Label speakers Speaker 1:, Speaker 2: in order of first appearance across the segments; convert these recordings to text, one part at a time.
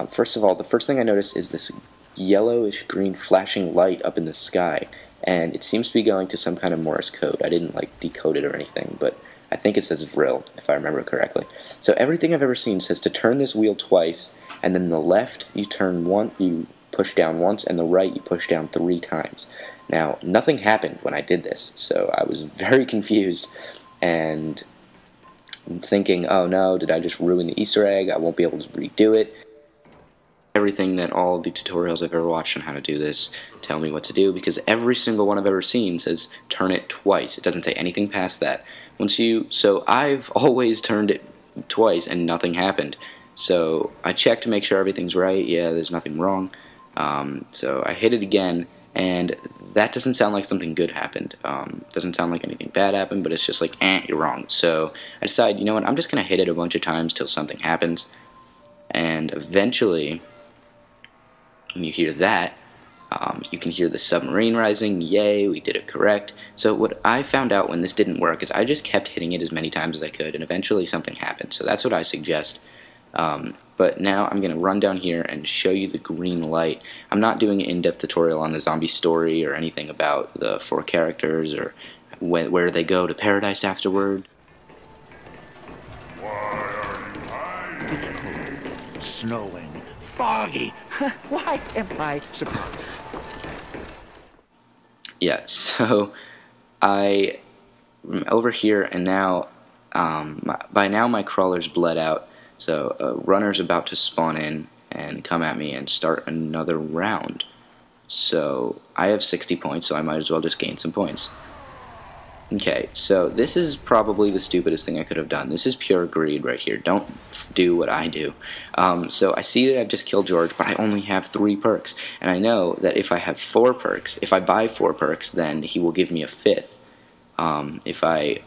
Speaker 1: First of all, the first thing I noticed is this yellowish green flashing light up in the sky, and it seems to be going to some kind of Morse code. I didn't decode it or anything, but I think it says Vril, if I remember correctly. So everything I've ever seen says to turn this wheel twice, and then the left you push down once, and the right you push down 3 times. Now, nothing happened when I did this, so I was very confused, and thinking, oh no, did I just ruin the Easter egg? I won't be able to redo it. Everything that all the tutorials I've ever watched on how to do this tell me what to do, because every single one I've ever seen says turn it twice. It doesn't say anything past that. So I've always turned it twice and nothing happened. So I checked to make sure everything's right. Yeah, there's nothing wrong. So I hit it again, and that doesn't sound like something good happened. Doesn't sound like anything bad happened, but it's just like, you're wrong. So I decided, you know what, I'm just going to hit it a bunch of times till something happens. And eventually, when you hear that, you can hear the submarine rising. Yay, we did it correct. So what I found out when this didn't work is I just kept hitting it as many times as I could, and eventually something happened. So that's what I suggest. But now I'm going to run down here and show you the green light. I'm not doing an in-depth tutorial on the zombie story or anything about the 4 characters or where they go to paradise afterward.
Speaker 2: Why are you hiding?
Speaker 3: It's cold, snowing, foggy. Why am I surprised?
Speaker 1: Yeah, so I'm over here, and now by now my crawler's bled out. So a runner's about to spawn in and come at me and start another round. So I have 60 points, so I might as well just gain some points. Okay, so this is probably the stupidest thing I could have done. This is pure greed right here. Don't do what I do. So I see that I've just killed George, but I only have 3 perks. And I know that if I have 4 perks, if I buy 4 perks, then he will give me a 5th. If I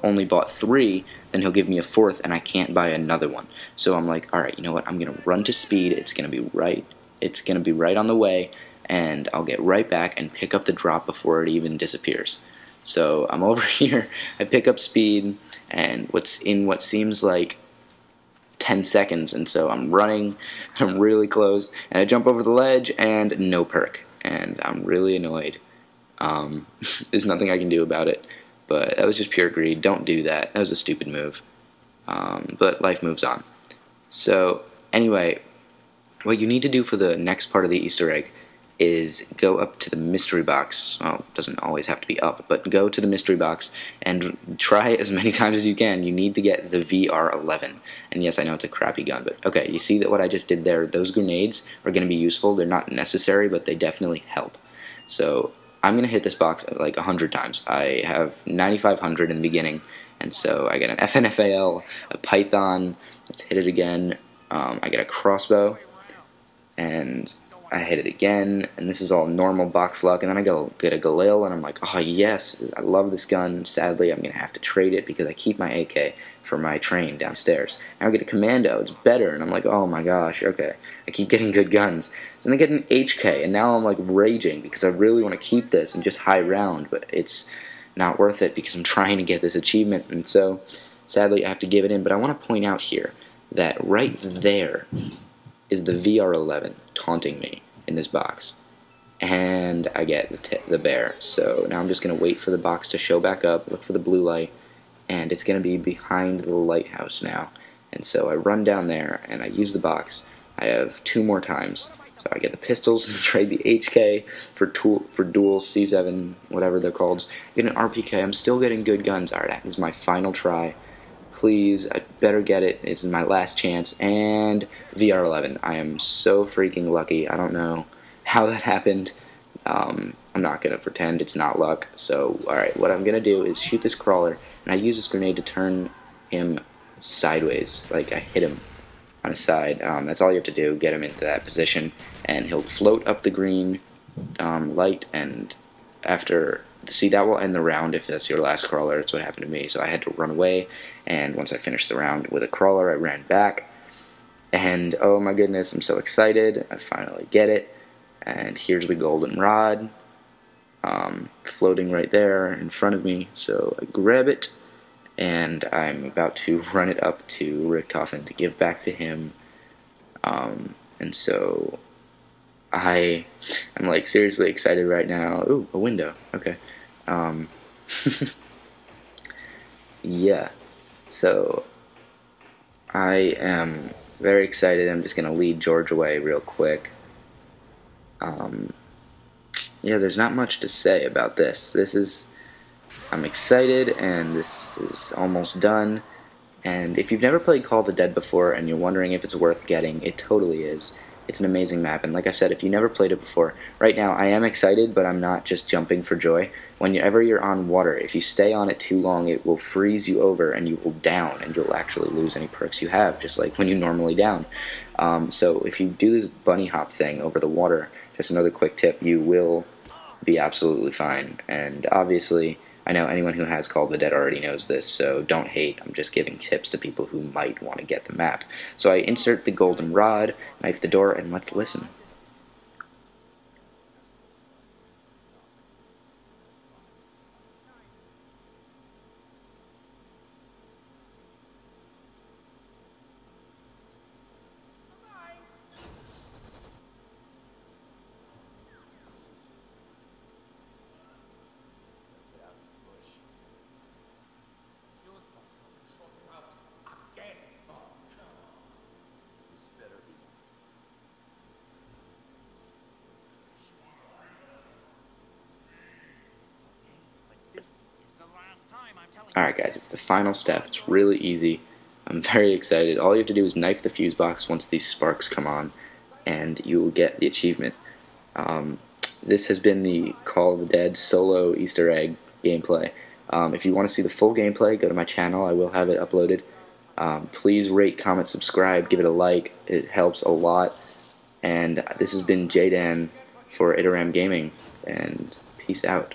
Speaker 1: only bought 3, then he'll give me a 4th, and I can't buy another one. So I'm like, alright, you know what, I'm going to run to speed. It's going to be right on the way, and I'll get right back and pick up the drop before it even disappears. So I'm over here, I pick up speed, and what's in what seems like 10 seconds, and so I'm running, I'm really close, and I jump over the ledge, and no perk, and I'm really annoyed. There's nothing I can do about it, but that was just pure greed. Don't do that. That was a stupid move. But life moves on. So anyway, what you need to do for the next part of the Easter egg is go up to the mystery box. Well, it doesn't always have to be up, but go to the mystery box and try it as many times as you can. You need to get the VR11. And yes, I know it's a crappy gun, but okay, you see that what I just did there? Those grenades are going to be useful. They're not necessary, but they definitely help. So I'm going to hit this box like 100 times. I have 9,500 in the beginning, and so I get an FNFAL, a Python, let's hit it again, I get a crossbow, and I hit it again, and this is all normal box luck, and then I get a Galil, and I'm like, oh yes, I love this gun. Sadly, I'm going to have to trade it because I keep my AK for my train downstairs. Now I get a Commando, it's better, and I'm like, oh my gosh, okay, I keep getting good guns. So then I get an HK, and now I'm like raging because I really want to keep this and just high round, but it's not worth it because I'm trying to get this achievement, and so sadly I have to give it in. But I want to point out here that right there is the VR11 taunting me in this box, and I get the bear. So now I'm just going to wait for the box to show back up, look for the blue light, and it's going to be behind the lighthouse now. And so I run down there and I use the box. I have 2 more times. So I get the pistols and trade the HK for dual C7, whatever they're called. Get an RPK. I'm still getting good guns. Alright, that is my final try. Please, I better get it. This is my last chance. And VR11. I am so freaking lucky. I don't know how that happened. I'm not going to pretend it's not luck. So, alright, what I'm going to do is shoot this crawler, and I use this grenade to turn him sideways. Like, I hit him on his side. That's all you have to do, get him into that position, and he'll float up the green light, and after... See, that will end the round if that's your last crawler. That's what happened to me. So I had to run away, and once I finished the round with a crawler, I ran back, and oh my goodness, I'm so excited. I finally get it, and here's the golden rod floating right there in front of me. So I grab it, and I'm about to run it up to Richtofen to give back to him. And so I am like seriously excited right now. Ooh, a window. Okay. Um, yeah. So I am very excited. I'm just gonna lead George away real quick. Yeah, there's not much to say about this. I'm excited, and this is almost done. And if you've never played Call of the Dead before and you're wondering if it's worth getting, it totally is. It's an amazing map, and like I said, if you never played it before, right now I am excited, but I'm not just jumping for joy. Whenever you're on water, if you stay on it too long, it will freeze you over and you will down, and you'll actually lose any perks you have, just like when you normally down. So if you do this bunny hop thing over the water, just another quick tip, you will be absolutely fine. And obviously, I know anyone who has Call of the Dead already knows this, so don't hate. I'm just giving tips to people who might want to get the map. So I insert the golden rod, knife the door, and let's listen. Alright guys, it's the final step. It's really easy. I'm very excited. All you have to do is knife the fuse box once these sparks come on, and you will get the achievement. This has been the Call of the Dead solo Easter egg gameplay. If you want to see the full gameplay, go to my channel. I will have it uploaded. Please rate, comment, subscribe, give it a like. It helps a lot. And this has been Jdan for Iteram Gaming, and peace out.